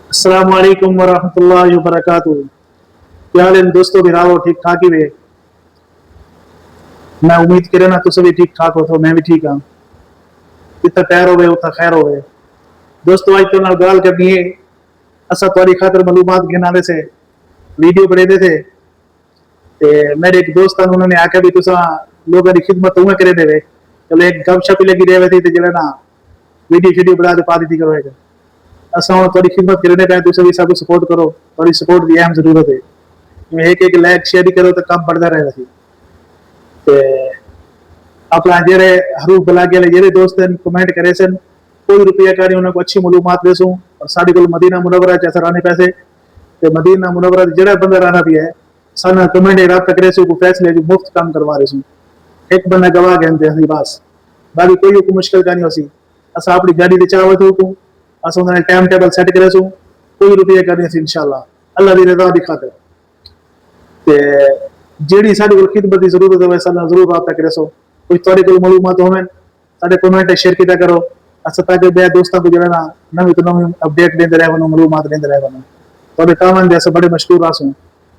अस्सलाम वालेकुम वरहमतुल्लाहि वबरकातुहू। क्या हाल है दोस्तों, गिराओ ठीक ठाक ही वे। मैं उम्मीद करे ना तुम भी ठीक ठाक हो, तो मैं भी ठीक हाँ। जितना तैयार हो गए उतना खैर हो गए। दोस्तों आज तो गाल करनी है, असा तुम्हारी खातर मालूमात गिनाने से वीडियो बने थे। मेरे एक दोस्त उन्होंने आख्या भी तुसा लोगों की खिदमत उमें करे दे। चलो एक गपशप लगी रहे थी, जो ना वीडियो शीडियो बना के पा दी थी करो। असा थोड़ी खिदमत करने पे तुम भी सब सपोर्ट करो, थोड़ी सपोर्ट की अहम जरूरत है। एक लाइक शेयर करो तो काम बढ़ता रहेगा सी। अपना जेरे हरूफ बुला के जेरे दोस्त कमेंट करे सन, कोई रुपया का नहीं उन्हें अच्छी मालूमात दे सूं। और साढ़े को मदीना मुनव्वरा जैसा रहने पैसे तो मदीना मुनव्वरा जड़ा बंदा रहना भी है साना कमेंट रब्ता करे सो फैसले जो मुफ्त काम करवा रहे सूं। एक बंदा गवाह कहते हैं बस, बाकी कोई मुश्किल का नहीं हो सी। असा अपनी गाड़ी दे चाहो तो अस उन्हें टाइम टेबल सेट करे सूं, कोई रुपया का नहीं इंशाल्लाह अल्लाह की रजा की खातिर। जेड़ी साडी को खिदमत की जरूरत है वैसा जरूर रब्ता करे सो। कोई थोड़े को मालूमात होवें साडे कमेंट शेयर किया करो, अच्छा ताकि बे दोस्तों को जरा नवी तो नवी अपडेट देते रहे वनो, मालूमात देते रहे वनो। थोड़े तावन जैसे बड़े मशहूर आसू,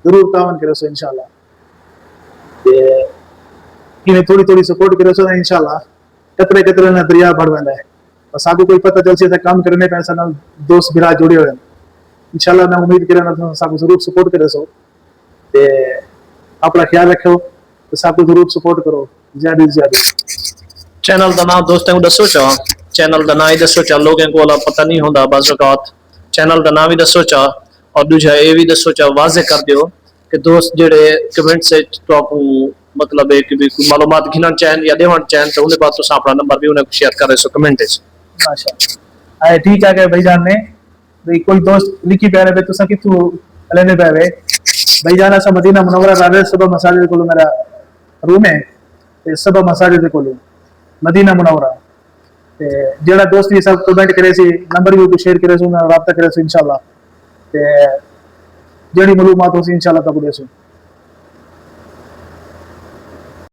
जरूर तावन करे सो इंशाल्लाह। इन्हें थोड़ी थोड़ी सपोर्ट करे सो इंशाल्लाह कतरे कतरे ना दरिया बढ़ वेंदा है। बस आपको कोई पता चल से काम करने पे ऐसा ना दोस्त बिरा जुड़े हुए इंशाल्लाह। मैं उम्मीद करे ना सब जरूर सपोर्ट करे सो। अपना ख्याल रखो तो सबको जरूर सपोर्ट करो ज्यादा से ज्यादा। चैनल का नाम दोस्तों को दसो चाह, चैनल का नाम ही दसो चाह, लोगों को पता नहीं होता बस औकात। चैनल का नाम ही दसो चाह और दूजा ये भी दसो चाह वाजे कर दियो कि दोस्त जेड़े कमेंट से तो आपको मतलब है कि भी कोई मालूमात घिना चाहें या देवन चाहें तो उन्हें बात तो अपना नंबर भी उन्हें शेयर करे सो कमेंट से। माशाल्लाह ठीक है भाईजान ने भाई कोई दोस्त लिखी प्यारे पे तुसा कितु लेने पे भाईजान असा मदीना मुनव्वरा रावे सुबह मसाजिद को मेरा रूम है ते सुबह मसाजिद को मदीना मुनव्वरा ते जेड़ा दोस्त भी सब कमेंट करे सी नंबर भी शेयर करे सो, मैं राब्ता करे सो इंशाल्लाह। ते जेड़ी मालूमात हो सी इंशाल्लाह तब दे सो।